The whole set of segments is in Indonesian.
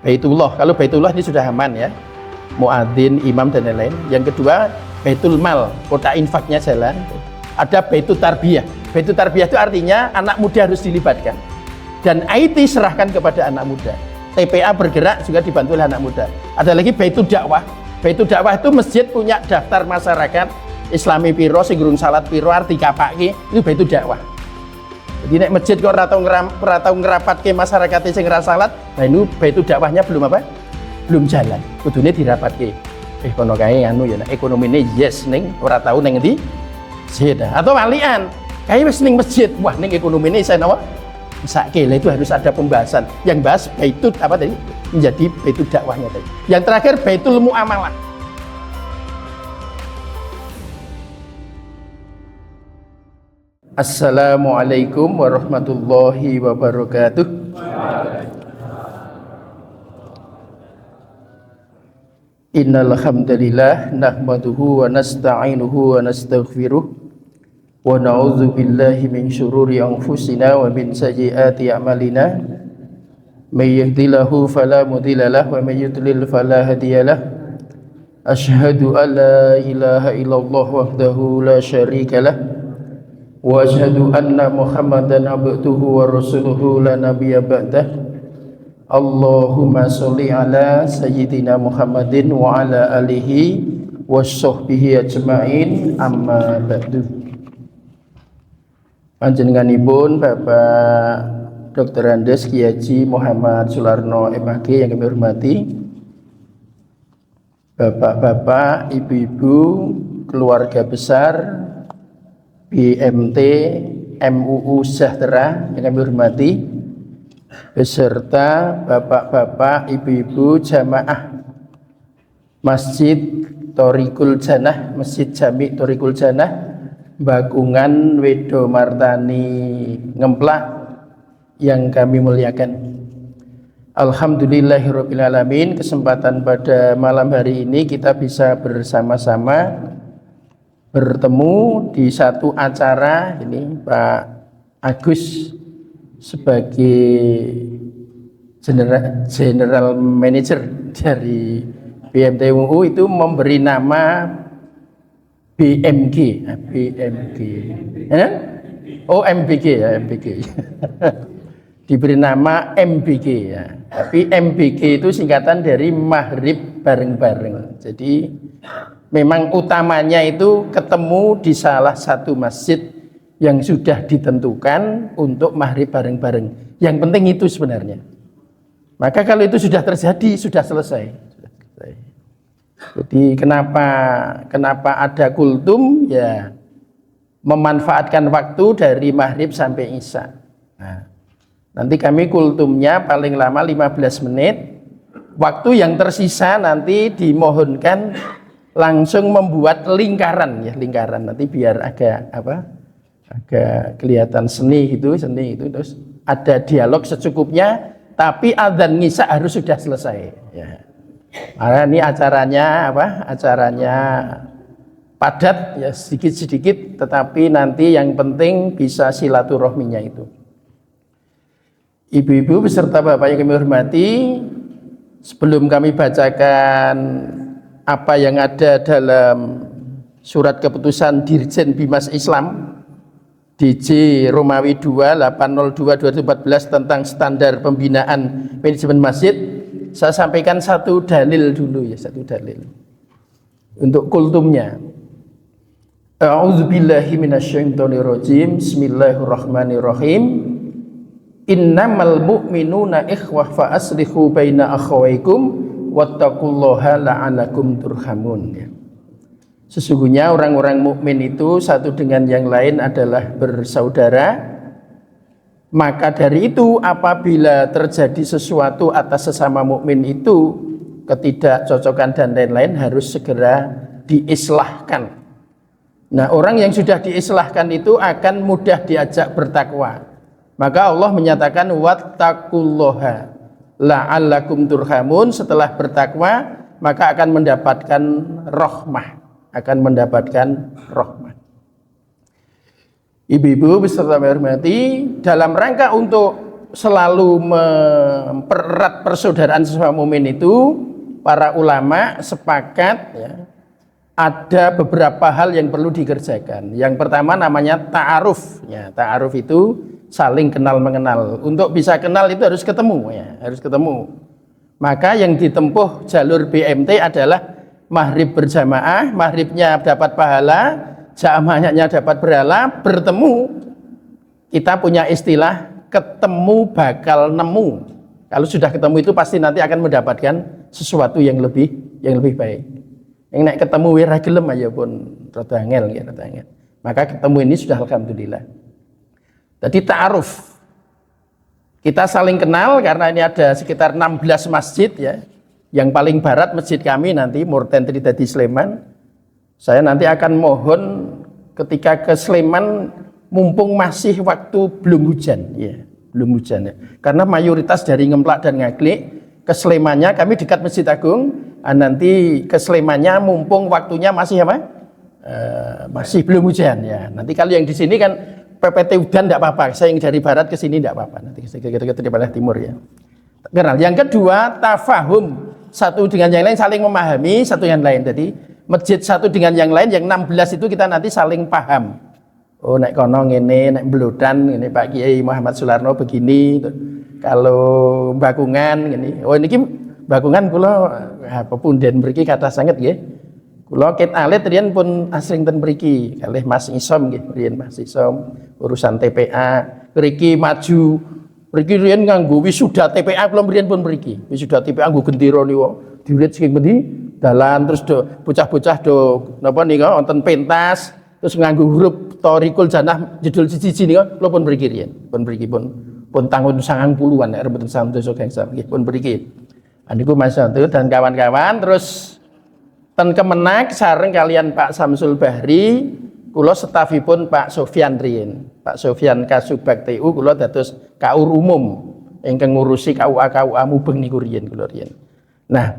Baitullah. Kalau Baitullah ini sudah aman ya, muadzin, imam dan lain-lain. Yang kedua Baitul Mal, kota infaknya jalan. Ada Baitul Tarbiyah. Baitul Tarbiyah itu artinya anak muda harus dilibatkan, dan IT serahkan kepada anak muda. TPA bergerak juga dibantu oleh anak muda. Ada lagi Baitul Dakwah. Baitul Dakwah itu masjid punya daftar masyarakat Islami piro, sing gurung salat piro, arti kapake, itu Baitul Dakwah. Jadi nek masjid kok ora tau ngerapatke masyarakat sing ora salat, nah itu Baitul Dakwahnya belum apa? Belum jalan. Kudune dirapatke. Kono kae anu ya, ekonomine yes ning ora tau ning endi? Masjid. Atau walian, kae wis ning masjid, wah ning ekonomine saya nawa sakit. Itu harus ada pembahasan yang bahas Baitul apa tadi menjadi Baitul Dakwahnya tadi. Yang terakhir Baitul Muamalah. Assalamualaikum warahmatullahi wabarakatuh. Innal hamdalillah nahmaduhu wa nasta'inuhu wa nastaghfiruh wa na'udzu billahi min syururi anfusina wa min sayyiati a'malina. May yahdihillahu fala mudhillalah wa may yudlil fala hadiyalah. Asyhadu an la ilaha illallah wahdahu la syarikalah wa asyhadu anna Muhammadan abduhu wa rasuluhu la nabiyya ba'dah. Allahumma sholli ala sayyidina Muhammadin wa ala alihi wa sahbihi ajma'in, amma ba'du. Panjenenganipun Bapak Dr. Andes Kyai Haji Muhammad Sularno MHG yang kami hormati, Bapak-bapak, ibu-ibu, keluarga besar BMT MUU Sejahtera yang kami hormati, beserta bapak-bapak, ibu-ibu jamaah Masjid Thoriqul Jannah, Masjid Jami Thoriqul Jannah, Bakungan Wedo Martani Ngemplak yang kami muliakan. Alhamdulillahirabbil alamin, kesempatan pada malam hari ini kita bisa bersama-sama bertemu di satu acara ini. Pak Agus sebagai General Manager dari BMT MUU itu memberi nama BMG, oh MBG ya, MBG. Diberi nama MBG ya. Tapi MBG itu singkatan dari Maghrib bareng-bareng. Jadi memang utamanya itu ketemu di salah satu masjid yang sudah ditentukan untuk maghrib bareng-bareng. Yang penting itu sebenarnya. Maka kalau itu sudah terjadi, sudah selesai. Jadi kenapa ada kultum? Ya, memanfaatkan waktu dari maghrib sampai isya. Nah, nanti kami kultumnya paling lama 15 menit. Waktu yang tersisa nanti dimohonkan langsung membuat lingkaran ya, lingkaran. Nanti biar agak kelihatan seni itu terus ada dialog secukupnya, tapi adzan ngisa harus sudah selesai ya. Nah, ini acaranya padat ya, sedikit-sedikit, tetapi nanti yang penting bisa silaturahminya itu. Ibu-ibu beserta bapak yang kami hormati, sebelum kami bacakan apa yang ada dalam surat keputusan Dirjen Bimas Islam DJ Romawi 2 802 2014 tentang standar pembinaan manajemen masjid, saya sampaikan satu dalil dulu ya, satu dalil untuk kultumnya. A'udzubillahi minasyaitonirrajim. Bismillahirrahmanirrahim. Innamal mu'minuna ikhwah fa aslihu baina akhawaykum wattaqullaha la'alakum turhamun ya. Sesungguhnya orang-orang mukmin itu satu dengan yang lain adalah bersaudara. Maka dari itu apabila terjadi sesuatu atas sesama mukmin itu, ketidakcocokan dan lain-lain, harus segera diislahkan. Nah, orang yang sudah diislahkan itu akan mudah diajak bertakwa. Maka Allah menyatakan wattaqullaha la'allakum turhamun. Setelah bertakwa maka akan mendapatkan rahmah. Ibu-ibu beserta hormati, dalam rangka untuk selalu mempererat persaudaraan sesama mukmin itu, para ulama sepakat ya, ada beberapa hal yang perlu dikerjakan. Yang pertama namanya ta'aruf. Ya, ta'aruf itu saling kenal mengenal. Untuk bisa kenal itu harus ketemu ya, harus ketemu. Maka yang ditempuh jalur BMT adalah maghrib berjamaah, maghribnya dapat pahala, jamaahnya dapat berhala, bertemu. Kita punya istilah ketemu bakal nemu. Kalau sudah ketemu itu pasti nanti akan mendapatkan sesuatu yang lebih baik. Yang naik ketemu wira gelem aja pun rada angel ya, rada angel. Maka ketemu ini sudah alhamdulillah. Jadi ta'aruf. Kita saling kenal karena ini ada sekitar 16 masjid ya. Yang paling barat masjid kami nanti Murten Tridadi Sleman. Saya nanti akan mohon ketika ke Sleman mumpung masih waktu belum hujan ya, belum hujan ya. Karena mayoritas dari Ngemplak dan Ngaglik ke Slemannya, kami dekat Masjid Agung, nanti ke Slemannya mumpung waktunya masih apa? Masih belum hujan ya. Nanti kalau yang di sini kan PPT udan tidak apa-apa, saya yang dari barat ke sini tidak apa-apa, nanti kita di belah timur ya. Kenal. Yang kedua, tafahum, satu dengan yang lain saling memahami satu yang lain. Jadi masjid satu dengan yang lain, yang 16 itu kita nanti saling paham. Oh, naik kono ngene, naik Belodan ini Pak Kiai Muhammad Sularno begini. Kalau Bakungan ini, oh niki Bakungan kula apa punden mriki kata sanget nggih. Kula ket alit riyen pun asring ten mriki kalih Mas Isom nggih, riyen Mas Isom urusan TPA, mriki maju. Mriki riyen nganggo wisuda TPA kula riyen pun mriki. Wisuda TPA nggo gendera niku. Diurit sing pundi? Dalan terus do bocah-bocah do napa nika wonten pentas terus nganggo huruf Thoriqul Jannah judul siji nika kula pun mriki riyen. Pun mriki pun tahun 90-an nek mboten sampeyan gangsal nggih pun mriki. Niku Mas Santo dan kawan-kawan terus ten Kemenak sareng kalian Pak Samsul Bahri, kula stafipun Pak Sofyan riyen. Pak Sofyan Kasubag TU kula dados kaur umum ingkang ngurusi KUA Mubeng niku riyen kula riyen. Nah,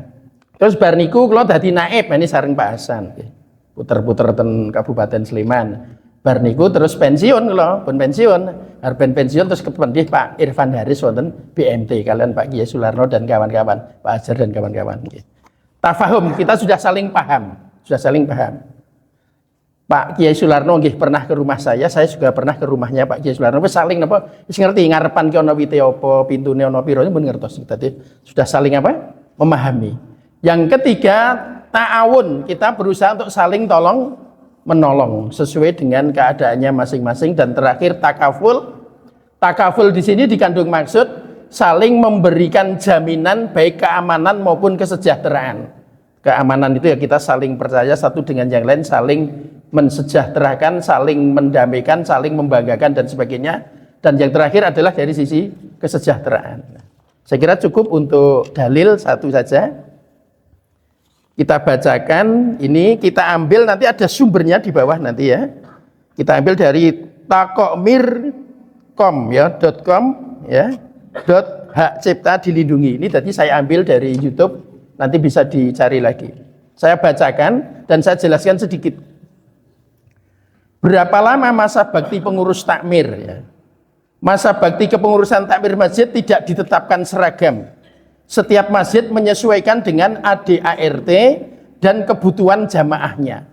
terus bar niku kula dadi naib ini sareng Pak Hasan nggih. Puter-puter ten Kabupaten Sleman. Bar niku terus pensiun kula, pun pensiun. Arep pensiun terus kependih Pak Irfan Haris wonten BMT kalian Pak Kiai Sularno dan kawan-kawan, Pak Ajar dan kawan-kawan nggih. Tafahum, kita sudah saling paham, sudah saling paham. Pak Kiai Sularno nggih pernah ke rumah saya juga pernah ke rumahnya Pak Kiai Sularno. Wis saling napa? Wis ngerti ngarepan ki ana wite apa, pintune ana pira pun ngertos. Dadi sudah saling apa? Memahami. Yang ketiga, ta'awun, kita berusaha untuk saling tolong menolong sesuai dengan keadaannya masing-masing. Dan terakhir takaful. Takaful di sini dikandung maksud saling memberikan jaminan baik keamanan maupun kesejahteraan. Keamanan itu ya kita saling percaya satu dengan yang lain, saling mensejahterakan, saling mendamaikan, saling membanggakan dan sebagainya. Dan yang terakhir adalah dari sisi kesejahteraan. Saya kira cukup untuk dalil satu saja. Kita bacakan, ini kita ambil nanti ada sumbernya di bawah nanti ya. Kita ambil dari takokmir.com ya, .com ya. Hak cipta dilindungi. Ini tadi saya ambil dari YouTube, nanti bisa dicari lagi. Saya bacakan dan saya jelaskan sedikit. Berapa lama masa bakti pengurus takmir ya? Masa bakti kepengurusan takmir masjid tidak ditetapkan seragam. Setiap masjid menyesuaikan dengan ADART dan kebutuhan jamaahnya.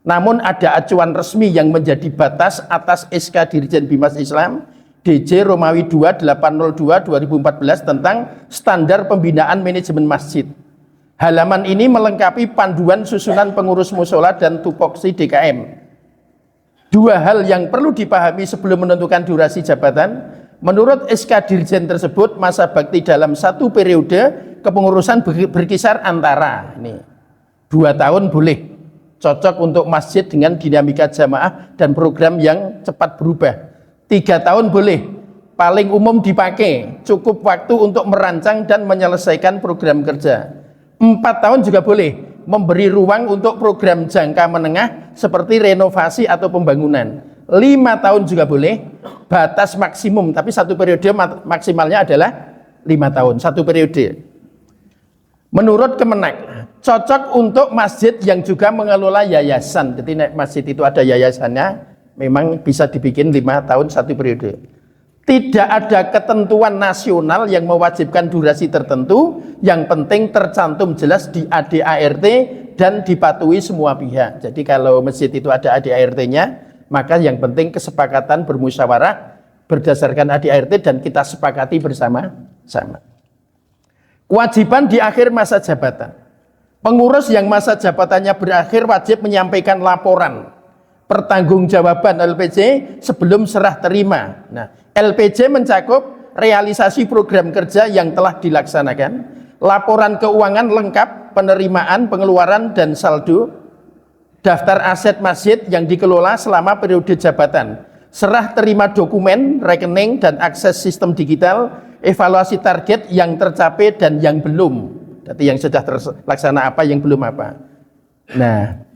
Namun ada acuan resmi yang menjadi batas atas SK Dirjen Bimas Islam DJ Romawi 2 802 2014 tentang standar pembinaan manajemen masjid. Halaman ini melengkapi panduan susunan pengurus musola dan tupoksi DKM. Dua hal yang perlu dipahami sebelum menentukan durasi jabatan. Menurut SK Dirjen tersebut, masa bakti dalam satu periode kepengurusan berkisar antara ini 2 tahun boleh, cocok untuk masjid dengan dinamika jamaah dan program yang cepat berubah. 3 tahun boleh, paling umum dipakai, cukup waktu untuk merancang dan menyelesaikan program kerja. 4 tahun juga boleh, memberi ruang untuk program jangka menengah seperti renovasi atau pembangunan. 5 tahun juga boleh, batas maksimum, tapi satu periode maksimalnya adalah 5 tahun, satu periode. Menurut Kemenak, cocok untuk masjid yang juga mengelola yayasan. Jadi masjid itu ada yayasannya, memang bisa dibikin 5 tahun satu periode. Tidak ada ketentuan nasional yang mewajibkan durasi tertentu, yang penting tercantum jelas di ADART dan dipatuhi semua pihak. Jadi kalau masjid itu ada ADART-nya, maka yang penting kesepakatan bermusyawarah berdasarkan ADART dan kita sepakati bersama-sama. Kewajiban di akhir masa jabatan. Pengurus yang masa jabatannya berakhir wajib menyampaikan laporan pertanggungjawaban LPJ sebelum serah terima. Nah, LPJ mencakup realisasi program kerja yang telah dilaksanakan, laporan keuangan lengkap, penerimaan, pengeluaran, dan saldo, daftar aset masjid yang dikelola selama periode jabatan, serah terima dokumen, rekening, dan akses sistem digital, evaluasi target yang tercapai dan yang belum. Jadi yang sudah terlaksana apa, yang belum apa. Nah,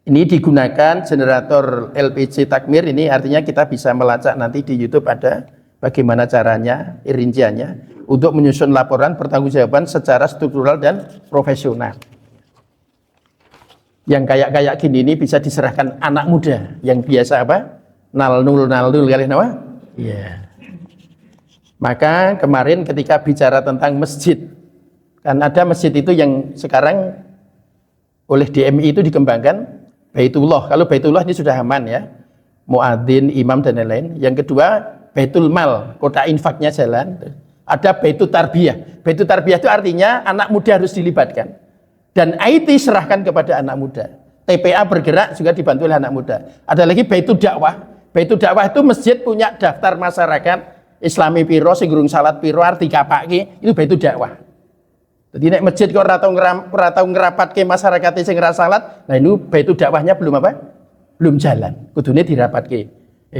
ini digunakan generator LPG Takmir, ini artinya kita bisa melacak nanti di YouTube ada bagaimana caranya, rinciannya untuk menyusun laporan pertanggungjawaban secara struktural dan profesional. Yang kayak gini ini bisa diserahkan anak muda yang biasa apa? Nal-nul kali nama? Iya. Maka kemarin ketika bicara tentang masjid, kan ada masjid itu yang sekarang oleh DMI itu dikembangkan Baitullah. Kalau Baitullah ini sudah aman ya, muadzin, imam dan lain-lain. Yang kedua Baitul Mal, kota infaknya jalan. Ada Baitul Tarbiyah. Baitul Tarbiyah itu artinya anak muda harus dilibatkan. Dan IT serahkan kepada anak muda. TPA bergerak juga dibantu oleh anak muda. Ada lagi Baitul Dakwah. Baitul Dakwah itu masjid punya daftar masyarakat Islami piro, sing gurung salat piro, arti kapake, itu Baitul Dakwah. Jadi nek masjid kok ora tau ngerapatke masyarakat sing ora salat, nah ini Baitul Dakwahnya belum apa? Belum jalan. Kudune dirapatke.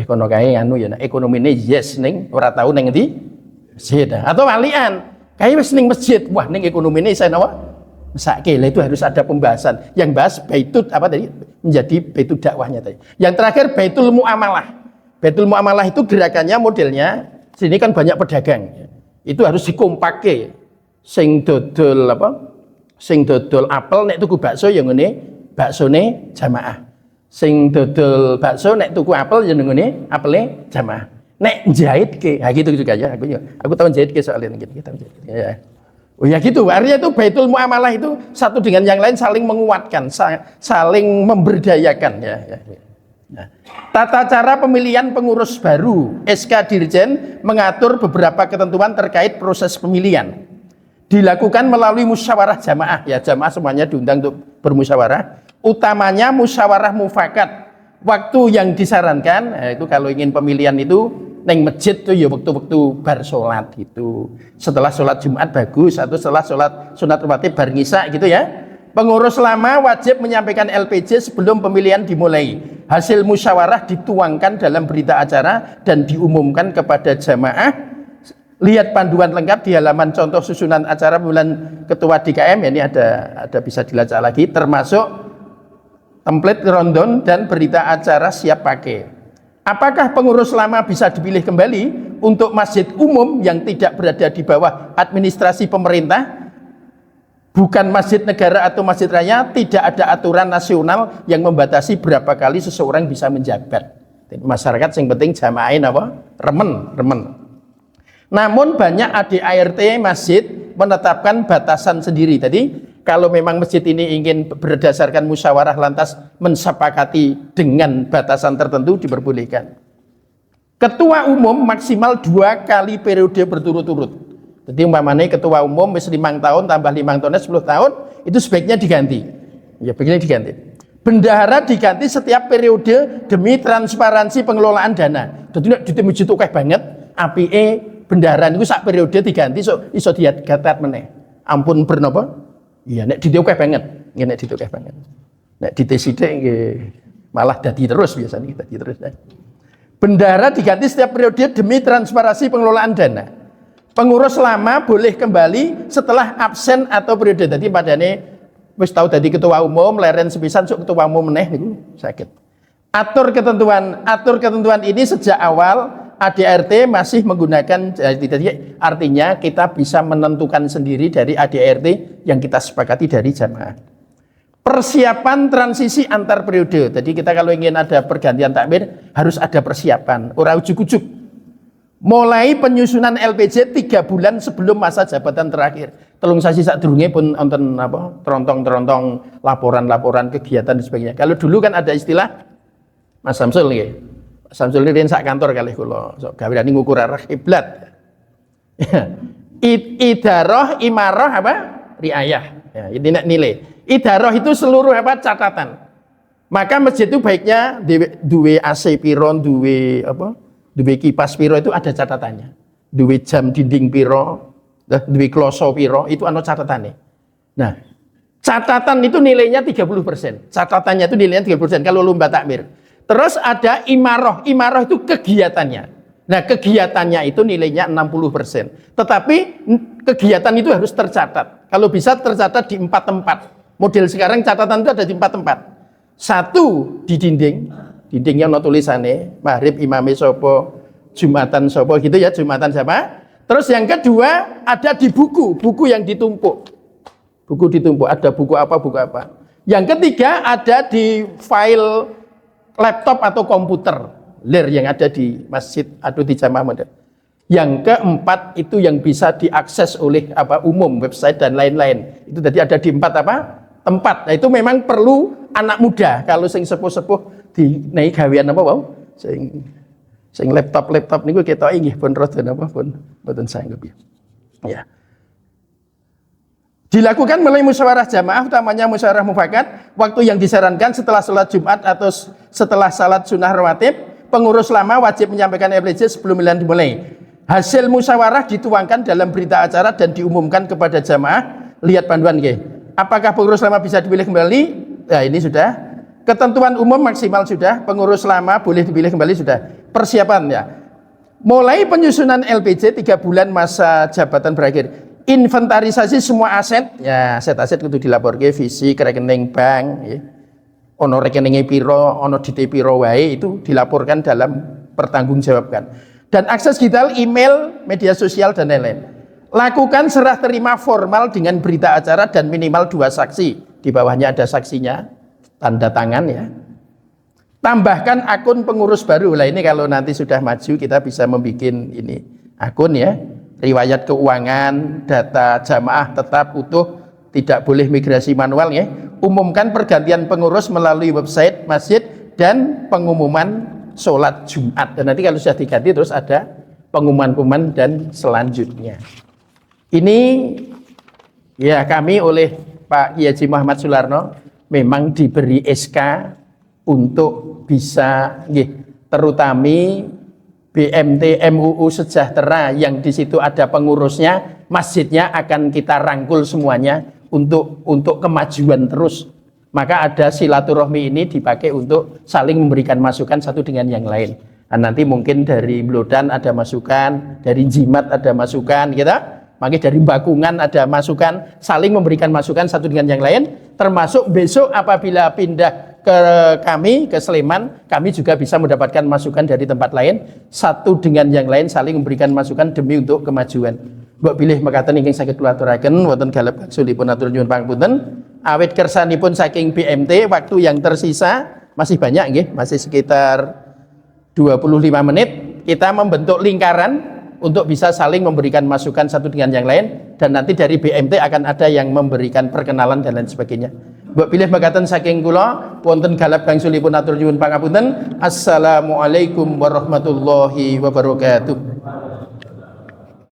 Kono kae anu ya, ekonomine yes ning ora tau ning endi? Masjid. Atau walian, kae wis ning masjid, wah ning ekonomine saya nawa mesake. Lah itu harus ada pembahasan. Yang bahas Baitul apa tadi? Menjadi Baitul Dakwahnya tadi. Yang terakhir Baitul Muamalah. Baitul Muamalah itu gerakannya modelnya sini kan banyak pedagang. Itu harus dikompake. Sing dodol apa? Sing dodol apel nek tuku bakso yang ngene baksone jamaah. Sing dodol bakso nek tuku apel yang ngene apele jamaah. Nek jahit ke, nah gitu juga ya. Aku tahu jahit ke soalnya gitu. Ya. Oh ya gitu. Artinya itu Baitul Muamalah itu satu dengan yang lain saling menguatkan, saling memberdayakan. Ya. Nah, tata cara pemilihan pengurus baru, SK Dirjen mengatur beberapa ketentuan terkait proses pemilihan. Dilakukan melalui musyawarah jamaah, ya jamaah semuanya diundang untuk bermusyawarah. Utamanya musyawarah mufakat. Waktu yang disarankan, itu kalau ingin pemilihan itu neng masjid tuh ya waktu-waktu bar sholat gitu. Setelah sholat Jumat bagus, atau setelah sholat sunat rawatib bar ngisa gitu ya. Pengurus lama wajib menyampaikan LPJ sebelum pemilihan dimulai. Hasil musyawarah dituangkan dalam berita acara dan diumumkan kepada jamaah. Lihat panduan lengkap di halaman contoh susunan acara pemilihan ketua DKM, ya, ini ada bisa dilacak lagi, termasuk template rundown dan berita acara siap pakai. Apakah pengurus lama bisa dipilih kembali untuk masjid umum yang tidak berada di bawah administrasi pemerintah, bukan masjid negara atau masjid raya? Tidak ada aturan nasional yang membatasi berapa kali seseorang bisa menjabat. Masyarakat yang penting jamaah apa? Remen. Namun banyak ADART masjid menetapkan batasan sendiri. Tadi kalau memang masjid ini ingin berdasarkan musyawarah lantas mensepakati dengan batasan tertentu diperbolehkan. Ketua umum maksimal 2 kali periode berturut-turut. Jadi umpamanya ketua umum 5 tahun tambah 5 tahunnya 10 tahun, itu sebaiknya diganti. Ya begini diganti. Bendahara diganti setiap periode demi transparansi pengelolaan dana. Jadi nek ditemui akeh banget, APE bendaharaan itu sak periode diganti so iso digatat meneh. Ampun bernapa? Iya nek ditiukeh banget. Nggih nek ditiukeh banget. Nek ditesithik nggih malah dadi terus biasanya kita dadi terus. Bendahara diganti setiap periode demi transparansi pengelolaan dana. Pengurus lama boleh kembali setelah absen atau periode. Dadi padane wis tau dadi ketua umum, leren sepisan sok ketua umum meneh niku sakit. Atur ketentuan ini sejak awal ADART masih menggunakan, artinya kita bisa menentukan sendiri dari ADART yang kita sepakati dari jamaah. Persiapan transisi antar periode. Jadi kita kalau ingin ada pergantian takmir harus ada persiapan. Ora ujuk-ujuk. Mulai penyusunan LPJ 3 bulan sebelum masa jabatan terakhir. Telung sasi sadurunge pun wonten apa? Terontong-terontong laporan-laporan kegiatan dan sebagainya. Kalau dulu kan ada istilah Mas Samsul nggih. Mas Samsul ini sak kantor kalih kula. Sok gawirani ngukur arah kiblat. Idaroh, imaroh apa? Riayah. Ya, ini nilai. Idaroh itu seluruh apa? Catatan. Maka masjid itu baiknya duwe AC piro, duwe apa? Duwe kipas piro itu ada catatannya. Duwe jam dinding piro, duwe kloso piro itu ana catatannya. Nah, catatan itu nilainya 30%. Catatannya itu nilainya 30% kalau lomba takmir. Terus ada imaroh. Imaroh itu kegiatannya. Nah, kegiatannya itu nilainya 60%. Tetapi kegiatan itu harus tercatat. Kalau bisa tercatat di 4 tempat. Model sekarang catatan itu ada di 4 tempat. 1 di dinding. Dindingnya ono tulisannya, maghrib imame sopo, jumatan sopo gitu ya, jumatan siapa. Terus yang kedua ada di buku, buku yang ditumpuk. Buku ditumpuk, ada buku apa, buku apa. Yang ketiga ada di file laptop atau komputer, ler yang ada di masjid atau di jamaah modern. Yang keempat itu yang bisa diakses oleh apa umum, website dan lain-lain. Itu tadi ada di 4 apa? Tempat. Nah, itu memang perlu anak muda. Kalau sing sepuh-sepuh di naik gawean apa wau? Sing laptop niku ketok inggih pun rada napa pun mboten sanggup ya. Ya. Dilakukan melalui musyawarah jamaah, utamanya musyawarah mufakat, waktu yang disarankan setelah sholat Jumat atau setelah salat sunnah rawatib. Pengurus lama wajib menyampaikan LPJ sebelum pilihan dimulai. Hasil musyawarah dituangkan dalam berita acara dan diumumkan kepada jamaah. Lihat panduan nggih. Apakah pengurus lama bisa dipilih kembali? Ya, ini sudah. Ketentuan umum maksimal sudah, pengurus lama boleh dipilih kembali sudah. Persiapan ya. Mulai penyusunan LPJ 3 bulan masa jabatan berakhir. Inventarisasi semua aset, ya aset-aset kudu dilaporke fisik, rekening bank, ya. Ono rekeningnya piro, ono DT piro wae itu dilaporkan dalam pertanggungjawabkan. Dan akses digital, email, media sosial dan lain-lain. Lakukan serah terima formal dengan berita acara dan minimal 2 saksi. Di bawahnya ada saksinya, tanda tangan ya. Tambahkan akun pengurus baru. Lah ini kalau nanti sudah maju kita bisa membuat ini akun ya. Riwayat keuangan, data jamaah tetap utuh, tidak boleh migrasi manual ya. Umumkan pergantian pengurus melalui website masjid dan pengumuman sholat Jumat. Dan nanti kalau sudah diganti terus ada pengumuman-pengumuman dan selanjutnya. Ini ya kami oleh Pak Kiai Haji Muhammad Sularno memang diberi SK untuk bisa terutami BMT MUU Sejahtera yang di situ ada pengurusnya, masjidnya akan kita rangkul semuanya untuk kemajuan terus. Maka ada silaturahmi ini dipakai untuk saling memberikan masukan satu dengan yang lain. Nah, nanti mungkin dari Blodan ada masukan, dari Jimat ada masukan, gitu. Makanya dari Bakungan ada masukan, saling memberikan masukan satu dengan yang lain. Termasuk besok apabila pindah ke kami, ke Sleman, kami juga bisa mendapatkan masukan dari tempat lain. Satu dengan yang lain saling memberikan masukan demi untuk kemajuan. Mbok pilih mekaten ingkang saged kula aturaken wonten galep sulipun atur nyuwun pangapunten. Awit kersanipun saking BMT waktu yang tersisa masih banyak nggih, masih sekitar 25 menit kita membentuk lingkaran untuk bisa saling memberikan masukan satu dengan yang lain dan nanti dari BMT akan ada yang memberikan perkenalan dan lain sebagainya. Mbok pilih mekaten saking kula wonten galep kang sulipun atur nyuwun pangapunten. Assalamualaikum warahmatullahi wabarakatuh.